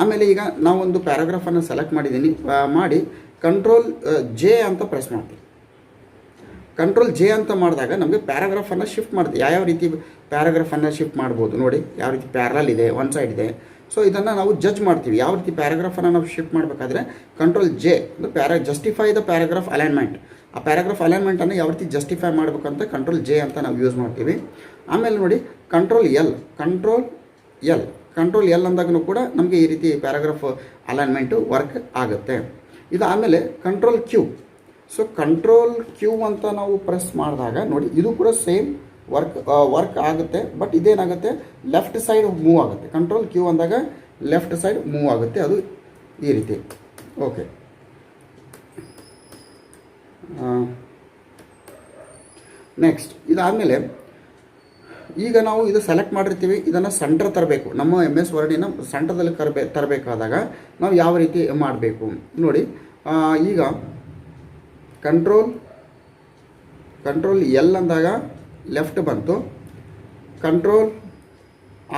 ಆಮೇಲೆ ಈಗ ನಾವೊಂದು ಪ್ಯಾರಾಗ್ರಾಫನ್ನು ಸೆಲೆಕ್ಟ್ ಮಾಡಿದ್ದೀನಿ, ಮಾಡಿ ಕಂಟ್ರೋಲ್ ಜೆ ಅಂತ ಪ್ರೆಸ್ ಮಾಡ್ತೀವಿ. ಕಂಟ್ರೋಲ್ ಜೆ ಅಂತ ಮಾಡಿದಾಗ ನಮಗೆ ಪ್ಯಾರಾಗ್ರಾಫನ್ನು ಶಿಫ್ಟ್ ಮಾಡ್ತೀವಿ. ಯಾವ್ಯಾವ ರೀತಿ ಪ್ಯಾರಾಗ್ರಾಫನ್ನು ಶಿಫ್ಟ್ ಮಾಡ್ಬೋದು ನೋಡಿ. ಯಾವ ರೀತಿ ಪ್ಯಾರಲಲ್ ಇದೆ, ಒನ್ ಸೈಡ್ ಇದೆ. ಸೊ ಇದನ್ನು ನಾವು ಜಡ್ಜ್ ಮಾಡ್ತೀವಿ. ಯಾವ ರೀತಿ ಪ್ಯಾರಾಗ್ರಾಫನ್ನು ನಾವು ಶಿಫ್ಟ್ ಮಾಡಬೇಕಾದ್ರೆ control J justify the paragraph alignment. ಆ ಪ್ಯಾರಾಗ್ರಾಫ್ ಅಲೈನ್ಮೆಂಟನ್ನು ಯಾವ ರೀತಿ ಜಸ್ಟಿಫೈ ಮಾಡಬೇಕಂತ ಕಂಟ್ರೋಲ್ ಜೆ ಅಂತ ನಾವು ಯೂಸ್ ಮಾಡ್ತೀವಿ. ಆಮೇಲೆ ನೋಡಿ ಕಂಟ್ರೋಲ್ ಎಲ್ ಅಂದಾಗೂ ಕೂಡ ನಮಗೆ ಈ ರೀತಿ ಪ್ಯಾರಾಗ್ರಾಫ್ ಅಲೈನ್ಮೆಂಟು ವರ್ಕ್ ಆಗುತ್ತೆ. ಇದು ಆಮೇಲೆ control Q. So control Q ಅಂತ ನಾವು ಪ್ರೆಸ್ ಮಾಡಿದಾಗ ನೋಡಿ, ಇದು ಕೂಡ ಸೇಮ್ ವರ್ಕ್ ಆಗುತ್ತೆ. ಬಟ್ ಇದೇನಾಗುತ್ತೆ, ಲೆಫ್ಟ್ ಸೈಡ್ ಮೂವ್ ಆಗುತ್ತೆ. ಕಂಟ್ರೋಲ್ ಕ್ಯೂ ಅಂದಾಗ ಲೆಫ್ಟ್ ಸೈಡ್ ಮೂವ್ ಆಗುತ್ತೆ, ಅದು ಈ ರೀತಿ. ಓಕೆ, ನೆಕ್ಸ್ಟ್ ಇದಾದಮೇಲೆ ಈಗ ನಾವು ಇದು ಸೆಲೆಕ್ಟ್ ಮಾಡಿರ್ತೀವಿ. ಇದನ್ನು ಸೆಂಟರ್ ತರಬೇಕು. ನಮ್ಮ MS ವರ್ಡಿನ ಸೆಂಟರ್ದಲ್ಲಿ ತರಬೇಕಾದಾಗ ನಾವು ಯಾವ ರೀತಿ ಮಾಡಬೇಕು ನೋಡಿ. ಈಗ ಕಂಟ್ರೋಲ್ ಎಲ್ ಅಂದಾಗ ಲೆಫ್ಟ್ ಬಂತು, ಕಂಟ್ರೋಲ್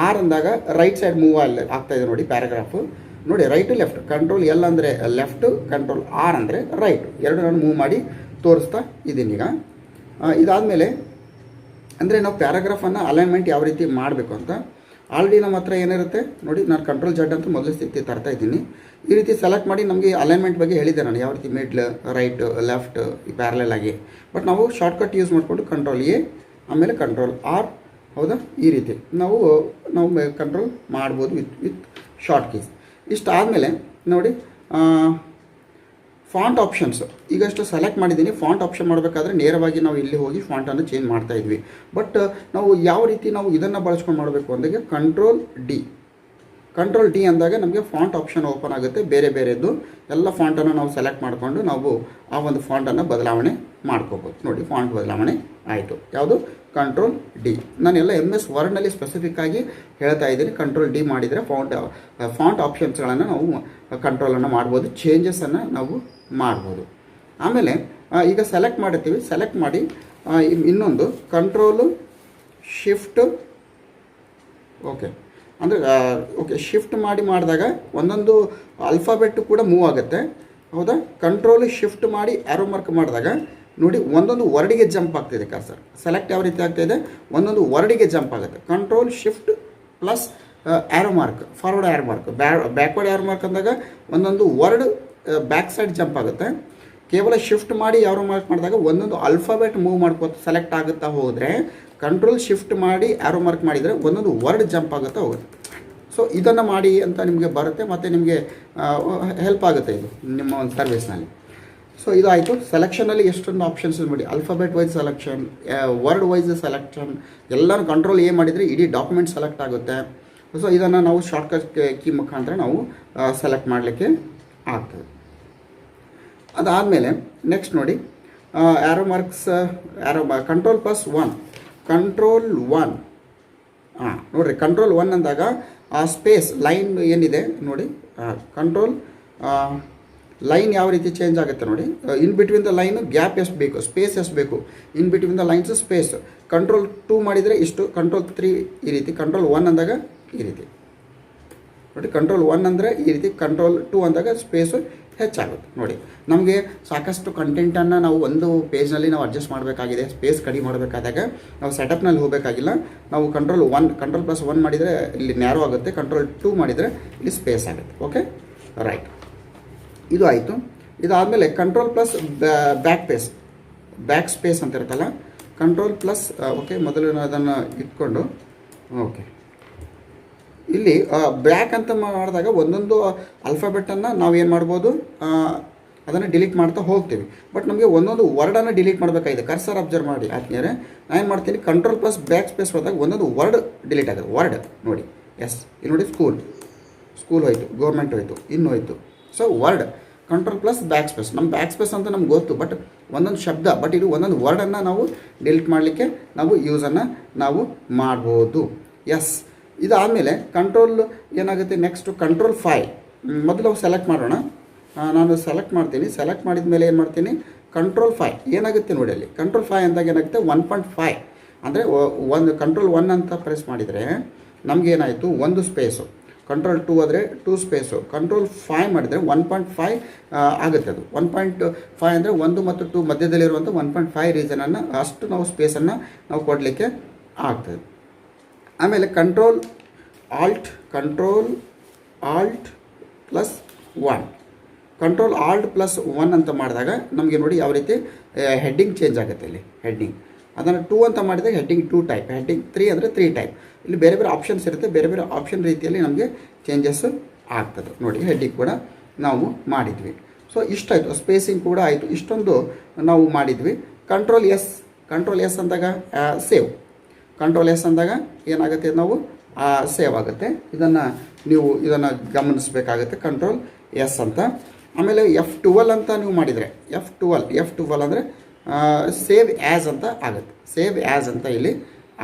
ಆರ್ ಅಂದಾಗ ರೈಟ್ ಸೈಡ್ ಮೂವ್ ಆಗ್ತಾಯಿದೆ ನೋಡಿ ಪ್ಯಾರಾಗ್ರಾಫು ನೋಡಿ. ರೈಟು ಲೆಫ್ಟ್, ಕಂಟ್ರೋಲ್ ಎಲ್ ಅಂದರೆ ಲೆಫ್ಟು, ಕಂಟ್ರೋಲ್ ಆರ್ ಅಂದರೆ ರೈಟು, ಎರಡು ನಾನು ಮೂವ್ ಮಾಡಿ ತೋರಿಸ್ತಾ ಇದ್ದೀನಿ ಈಗ. ಇದಾದಮೇಲೆ ಅಂದರೆ ನಾವು ಪ್ಯಾರಾಗ್ರಾಫನ್ನು ಅಲೈನ್ಮೆಂಟ್ ಯಾವ ರೀತಿ ಮಾಡಬೇಕು ಅಂತ ಆಲ್ರೆಡಿ ನಮ್ಮ ಹತ್ರ ಏನಿರುತ್ತೆ ನೋಡಿ. ನಾನು ಕಂಟ್ರೋಲ್ ಜಡ್ ಅಂತ ಮೊದಲು ಸ್ಥಿತಿ ತರ್ತಾ ಇದ್ದೀನಿ. ಈ ರೀತಿ ಸೆಲೆಕ್ಟ್ ಮಾಡಿ ನಮಗೆ ಅಲೈನ್ಮೆಂಟ್ ಬಗ್ಗೆ ಹೇಳಿದ್ದೆ ನಾನು, ಯಾವ ರೀತಿ ಮಿಡ್ಲ್, ರೈಟ್, ಲೆಫ್ಟ್, ಪ್ಯಾರಲಲ್ ಆಗಿ. ಬಟ್ ನಾವು ಶಾರ್ಟ್ಕಟ್ ಯೂಸ್ ಮಾಡಿಕೊಂಡು ಕಂಟ್ರೋಲ್ ಎ ಆಮೇಲೆ ಕಂಟ್ರೋಲ್ ಆರ್, ಹೌದಾ, ಈ ರೀತಿ ನಾವು ಕಂಟ್ರೋಲ್ ಮಾಡ್ಬೋದು ವಿತ್ ಶಾರ್ಟ್ ಕೀಸ್. ಇಷ್ಟಾದಮೇಲೆ ನೋಡಿ ಫಾಂಟ್ ಆಪ್ಷನ್ಸ್ ಈಗಷ್ಟು ಸೆಲೆಕ್ಟ್ ಮಾಡಿದ್ದೀನಿ. ಫಾಂಟ್ ಆಪ್ಷನ್ ಮಾಡಬೇಕಾದ್ರೆ ನೇರವಾಗಿ ನಾವು ಇಲ್ಲಿ ಹೋಗಿ ಫಾಂಟನ್ನು ಚೇಂಜ್ ಮಾಡ್ತಾ ಇದ್ವಿ. ಬಟ್ ನಾವು ಯಾವ ರೀತಿ ನಾವು ಇದನ್ನು ಬಳಸ್ಕೊಂಡು ಮಾಡಬೇಕು ಅಂದಾಗ ಕಂಟ್ರೋಲ್ ಡಿ ಅಂದಾಗ ನಮಗೆ ಫಾಂಟ್ ಆಪ್ಷನ್ ಓಪನ್ ಆಗುತ್ತೆ. ಬೇರೆ ಬೇರೆದ್ದು ಎಲ್ಲ ಫಾಂಟನ್ನು ನಾವು ಸೆಲೆಕ್ಟ್ ಮಾಡಿಕೊಂಡು ನಾವು ಆ ಒಂದು ಫಾಂಟನ್ನು ಬದಲಾವಣೆ ಮಾಡ್ಕೋಬೋದು ನೋಡಿ. ಫಾಂಟ್ ಬದಲಾವಣೆ ಆಯಿತು. ಯಾವುದು, ಕಂಟ್ರೋಲ್ ಡಿ. ನಾನೆಲ್ಲ MS ವರ್ಡ್ನಲ್ಲಿ ಸ್ಪೆಸಿಫಿಕ್ಕಾಗಿ ಹೇಳ್ತಾ ಇದ್ದೀನಿ. ಕಂಟ್ರೋಲ್ ಡಿ ಮಾಡಿದರೆ ಫಾಂಟ್ ಆಪ್ಷನ್ಸ್ಗಳನ್ನು ನಾವು ಕಂಟ್ರೋಲನ್ನು ಮಾಡ್ಬೋದು, ಚೇಂಜಸನ್ನು ನಾವು ಮಾಡ್ಬೋದು. ಆಮೇಲೆ ಈಗ ಸೆಲೆಕ್ಟ್ ಮಾಡಿರ್ತೀವಿ. ಸೆಲೆಕ್ಟ್ ಮಾಡಿ ಇನ್ನೊಂದು ಕಂಟ್ರೋಲು ಶಿಫ್ಟ್, ಓಕೆ ಶಿಫ್ಟ್ ಮಾಡಿದಾಗ ಒಂದೊಂದು ಆಲ್ಫಾಬೆಟ್ ಕೂಡ ಮೂವ್ ಆಗುತ್ತೆ, ಹೌದಾ. ಕಂಟ್ರೋಲ್ ಶಿಫ್ಟ್ ಮಾಡಿ ಆರೋ ಮಾರ್ಕ್ ಮಾಡಿದಾಗ ನೋಡಿ ಒಂದೊಂದು ವರ್ಡಿಗೆ ಜಂಪ್ ಆಗ್ತಿದೆ ಕರ್ಸರ್. ಸೆಲೆಕ್ಟ್ ಯಾವ ರೀತಿ ಆಗ್ತಾಯಿದೆ, ಒಂದೊಂದು ವರ್ಡಿಗೆ ಜಂಪ್ ಆಗುತ್ತೆ. Control shift plus arrow mark, forward arrow mark, backward arrow mark ಅಂದಾಗ ಒಂದೊಂದು ವರ್ಡ್ ಬ್ಯಾಕ್ ಸೈಡ್ ಜಂಪ್ ಆಗುತ್ತೆ. ಕೇವಲ ಶಿಫ್ಟ್ ಮಾಡಿ ಆರೋ ಮಾರ್ಕ್ ಮಾಡಿದಾಗ ಒಂದೊಂದು ಆಲ್ಫಾಬೆಟ್ ಮೂವ್ ಮಾಡ್ಕೋತ ಸೆಲೆಕ್ಟ್ ಆಗುತ್ತಾ ಹೋದರೆ, ಕಂಟ್ರೋಲ್ ಶಿಫ್ಟ್ ಮಾಡಿ ಆರೋ ಮಾರ್ಕ್ ಮಾಡಿದರೆ ಒಂದೊಂದು ವರ್ಡ್ ಜಂಪ್ ಆಗುತ್ತಾ ಹೋಗುತ್ತೆ. ಸೊ ಇದನ್ನು ಮಾಡಿ ಅಂತ ನಿಮಗೆ ಬರುತ್ತೆ, ಮತ್ತು ನಿಮಗೆ ಹೆಲ್ಪ್ ಆಗುತ್ತೆ ಇದು ನಿಮ್ಮ ಒಂದು ಸರ್ವಿಸ್ನಲ್ಲಿ. ಸೊ ಇದಾಯಿತು. ಸೆಲೆಕ್ಷನಲ್ಲಿ ಎಷ್ಟೊಂದು ಆಪ್ಷನ್ಸ್ ನೋಡಿ. Alphabet wise selection, word wise selection, ಎಲ್ಲರೂ ಕಂಟ್ರೋಲ್ ಎ ಮಾಡಿದರೆ ಇಡೀ ಡಾಕ್ಯುಮೆಂಟ್ ಸೆಲೆಕ್ಟ್ ಆಗುತ್ತೆ. ಸೊ ಇದನ್ನು ನಾವು ಶಾರ್ಟ್ಕಟ್ ಕೀ ಮುಖಾಂತರ ನಾವು ಸೆಲೆಕ್ಟ್ ಮಾಡಲಿಕ್ಕೆ ಆಗ್ತದೆ. ಅದಾದಮೇಲೆ ನೆಕ್ಸ್ಟ್ ನೋಡಿ ಆರೋ ಮಾರ್ಕ್ಸ್, ಕಂಟ್ರೋಲ್ +1, ಕಂಟ್ರೋಲ್ 1 ನೋಡಿರಿ. ಕಂಟ್ರೋಲ್ 1 ಅಂದಾಗ ಆ ಸ್ಪೇಸ್ ಲೈನ್ ಏನಿದೆ ನೋಡಿ, ಕಂಟ್ರೋಲ್ ಲೈನ್ ಯಾವ ರೀತಿ ಚೇಂಜ್ ಆಗುತ್ತೆ ನೋಡಿ. In between the line gap ಎಷ್ಟು ಬೇಕು, ಸ್ಪೇಸ್ ಎಷ್ಟು ಬೇಕು, in between the lines space. Control 2 ಮಾಡಿದರೆ ಇಷ್ಟು, ಕಂಟ್ರೋಲ್ 3 ಈ ರೀತಿ, ಕಂಟ್ರೋಲ್ 1 ಅಂದಾಗ ಈ ರೀತಿ ನೋಡಿ. ಕಂಟ್ರೋಲ್ 1 ಅಂದರೆ ಈ ರೀತಿ, ಕಂಟ್ರೋಲ್ 2 ಅಂದಾಗ ಸ್ಪೇಸು ಹೆಚ್ಚಾಗುತ್ತೆ ನೋಡಿ. ನಮಗೆ ಸಾಕಷ್ಟು ಕಂಟೆಂಟನ್ನು ನಾವು ಒಂದು ಪೇಜ್ನಲ್ಲಿ ನಾವು ಅಡ್ಜಸ್ಟ್ ಮಾಡಬೇಕಾಗಿದೆ. ಸ್ಪೇಸ್ ಕಡಿಮೆ ಮಾಡಬೇಕಾದಾಗ ನಾವು ಸೆಟಪ್ನಲ್ಲಿ ಹೋಗಬೇಕಾಗಿಲ್ಲ. ನಾವು ಕಂಟ್ರೋಲ್ +1 ಮಾಡಿದರೆ ಇಲ್ಲಿ ನ್ಯಾರೋ ಆಗುತ್ತೆ, ಕಂಟ್ರೋಲ್ 2 ಮಾಡಿದರೆ ಇಲ್ಲಿ ಸ್ಪೇಸ್ ಆಗುತ್ತೆ. ಓಕೆ, ರೈಟ್, ಇದು ಆಯಿತು. ಇದಾದಮೇಲೆ ಕಂಟ್ರೋಲ್ ಪ್ಲಸ್ ಬ್ಯಾಕ್ ಸ್ಪೇಸ್ ಅಂತ ಇರುತ್ತಲ್ಲ, ಕಂಟ್ರೋಲ್ ಪ್ಲಸ್ ಓಕೆ, ಮೊದಲು ಅದನ್ನು ಇಟ್ಕೊಂಡು ಓಕೆ, ಇಲ್ಲಿ ಬ್ಯಾಕ್ ಅಂತ ಮಾಡಿದಾಗ ಒಂದೊಂದು ಆಲ್ಫಾಬೆಟನ್ನು ನಾವು ಏನು ಮಾಡ್ಬೋದು, ಅದನ್ನು ಡಿಲೀಟ್ ಮಾಡ್ತಾ ಹೋಗ್ತೀವಿ. ಬಟ್ ನಮಗೆ ಒಂದೊಂದು ವರ್ಡನ್ನು ಡಿಲೀಟ್ ಮಾಡಬೇಕಾಗಿದೆ. ಕರ್ಸರ್ ಅಬ್ಸರ್ವ್ ಮಾಡಿ ಆದ್ಮೇಲೆ ನಾನು ಏನು ಮಾಡ್ತೀನಿ, ಕಂಟ್ರೋಲ್ ಪ್ಲಸ್ ಬ್ಯಾಕ್ ಸ್ಪೇಸ್ ಹೋದಾಗ ಒಂದೊಂದು ವರ್ಡ್ ಡಿಲೀಟ್ ಆಗುತ್ತೆ. ವರ್ಡ್ ನೋಡಿ, ಎಸ್, ಇಲ್ಲಿ ನೋಡಿ, ಸ್ಕೂಲ್ ಹೋಯಿತು, ಗೌರ್ಮೆಂಟ್ ಹೋಯಿತು, ಇನ್ನು ಹೋಯಿತು. So word control plus back space, ನಮ್ಮ ಬ್ಯಾಕ್ ಸ್ಪೇಸ್ ಅಂತ ನಮ್ಗೆ ಗೊತ್ತು, ಬಟ್ ಒಂದೊಂದು ಶಬ್ದ, ಬಟ್ ಇದು ಒಂದೊಂದು ವರ್ಡನ್ನು ನಾವು ಡಿಲೀಟ್ ಮಾಡಲಿಕ್ಕೆ ನಾವು ಯೂಸನ್ನು ನಾವು ಮಾಡ್ಬೋದು. ಎಸ್, ಇದಾದಮೇಲೆ ಕಂಟ್ರೋಲ್ ಏನಾಗುತ್ತೆ, ನೆಕ್ಸ್ಟು ಕಂಟ್ರೋಲ್ 5 ಮೊದಲು ನಾವು ಸೆಲೆಕ್ಟ್ ಮಾಡೋಣ. ನಾನು ಸೆಲೆಕ್ಟ್ ಮಾಡ್ತೀನಿ. ಸೆಲೆಕ್ಟ್ ಮಾಡಿದ ಮೇಲೆ ಏನು ಮಾಡ್ತೀನಿ, ಕಂಟ್ರೋಲ್ 5 ಏನಾಗುತ್ತೆ ನೋಡಿ. ಅಲ್ಲಿ ಕಂಟ್ರೋಲ್ 5 ಅಂದಾಗ ಏನಾಗುತ್ತೆ, 1.5 ಅಂದರೆ ಒಂದು ಕಂಟ್ರೋಲ್ 1 ಅಂತ ಪ್ರೆಸ್ ಮಾಡಿದರೆ ನಮಗೇನಾಯಿತು, ಒಂದು ಸ್ಪೇಸು. ಕಂಟ್ರೋಲ್ 2 ಆದರೆ 2 ಸ್ಪೇಸು. ಕಂಟ್ರೋಲ್ 5 ಮಾಡಿದರೆ 1.5 ಆಗುತ್ತೆ. ಅದು 1.5 ಅಂದರೆ 1 ಮತ್ತು 2 ಮಧ್ಯದಲ್ಲಿರುವಂಥ 1.5 ರೀಸನನ್ನು ಅಷ್ಟು ನಾವು ಸ್ಪೇಸನ್ನು ನಾವು ಕೊಡಲಿಕ್ಕೆ ಆಗ್ತದೆ. ಆಮೇಲೆ control halt plus 1, control halt plus 1 ಅಂತ ಮಾಡಿದಾಗ ನಮಗೆ ನೋಡಿ ಯಾವ ರೀತಿ ಹೆಡ್ಡಿಂಗ್ ಚೇಂಜ್ ಆಗುತ್ತೆ. ಇಲ್ಲಿ ಹೆಡ್ಡಿಂಗ್ ಅದನ್ನು 2 ಅಂತ ಮಾಡಿದಾಗ ಹೆಡ್ಡಿಂಗ್ 2 ಟೈಪ್, ಹೆಡ್ಡಿಂಗ್ 3 ಅಂದರೆ 3 ಟೈಪ್. ಇಲ್ಲಿ ಬೇರೆ ಬೇರೆ ಆಪ್ಷನ್ಸ್ ಇರುತ್ತೆ, ಬೇರೆ ಬೇರೆ ಆಪ್ಷನ್ ರೀತಿಯಲ್ಲಿ ನಮಗೆ ಚೇಂಜಸ್ ಆಗ್ತದೆ ನೋಡಿ. ಹೆಡ್ಡಿಂಗ್ ಕೂಡ ನಾವು ಮಾಡಿದ್ವಿ. ಸೊ ಇಷ್ಟಾಯಿತು, ಸ್ಪೇಸಿಂಗ್ ಕೂಡ ಆಯಿತು, ಇಷ್ಟೊಂದು ನಾವು ಮಾಡಿದ್ವಿ. ಕಂಟ್ರೋಲ್ ಎಸ್ ಅಂದಾಗ ಸೇವ್, ಕಂಟ್ರೋಲ್ ಎಸ್ ಅಂದಾಗ ಏನಾಗುತ್ತೆ, ನಾವು ಸೇವ್ ಆಗುತ್ತೆ. ನೀವು ಇದನ್ನು ಗಮನಿಸಬೇಕಾಗುತ್ತೆ, ಕಂಟ್ರೋಲ್ ಎಸ್ ಅಂತ. ಆಮೇಲೆ F12 ಅಂತ ನೀವು ಮಾಡಿದರೆ F12 ಅಂದರೆ ಸೇವ್ ಆ್ಯಸ್ ಅಂತ ಆಗುತ್ತೆ, ಸೇವ್ ಆ್ಯಸ್ ಅಂತ ಇಲ್ಲಿ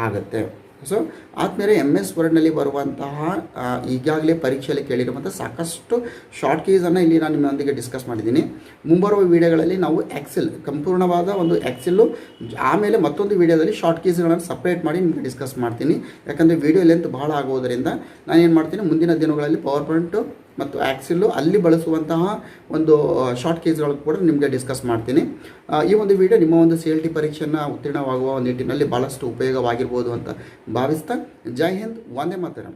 ಆಗುತ್ತೆ. ಸೊ ಆದಮೇಲೆ MS ವರ್ಡ್ನಲ್ಲಿ ಬರುವಂತಹ ಈಗಾಗಲೇ ಪರೀಕ್ಷೆಯಲ್ಲಿ ಕೇಳಿರುವಂಥ ಸಾಕಷ್ಟು ಶಾರ್ಟ್ ಕೀಸನ್ನು ಇಲ್ಲಿ ನಾನು ನಿಮ್ಮೊಂದಿಗೆ ಡಿಸ್ಕಸ್ ಮಾಡಿದ್ದೀನಿ. ಮುಂಬರುವ ವೀಡಿಯೋಗಳಲ್ಲಿ ನಾವು ಎಕ್ಸೆಲ್, ಸಂಪೂರ್ಣವಾದ ಒಂದು ಎಕ್ಸೆಲ್ಲು, ಆಮೇಲೆ ಮತ್ತೊಂದು ವೀಡಿಯೋದಲ್ಲಿ ಶಾರ್ಟ್ ಕೀಸ್ಗಳನ್ನು ಸಪ್ರೇಟ್ ಮಾಡಿ ನಿಮಗೆ ಡಿಸ್ಕಸ್ ಮಾಡ್ತೀನಿ. ಯಾಕಂದರೆ ವೀಡಿಯೋ ಲೆಂತ್ ಬಹಳ ಆಗೋದರಿಂದ ನಾನು ಏನು ಮಾಡ್ತೀನಿ, ಮುಂದಿನ ದಿನಗಳಲ್ಲಿ ಪವರ್ ಪಾಯಿಂಟು ಮತ್ತು ಎಕ್ಸೆಲ್ಲು ಅಲ್ಲಿ ಬಳಸುವಂತಹ ಒಂದು ಶಾರ್ಟ್ ಕೀಸ್ಗಳು ಕೂಡ ನಿಮಗೆ ಡಿಸ್ಕಸ್ ಮಾಡ್ತೀನಿ. ಈ ಒಂದು ವಿಡಿಯೋ ನಿಮ್ಮ ಒಂದು CLT ಪರೀಕ್ಷೆಯನ್ನು ಉತ್ತೀರ್ಣವಾಗುವ ನಿಟ್ಟಿನಲ್ಲಿ ಭಾಳಷ್ಟು ಉಪಯೋಗವಾಗಿರ್ಬೋದು ಅಂತ ಭಾವಿಸ್ತಾ, ಜೈ ಹಿಂದ್, ವಂದೇ ಮಾತರಂ.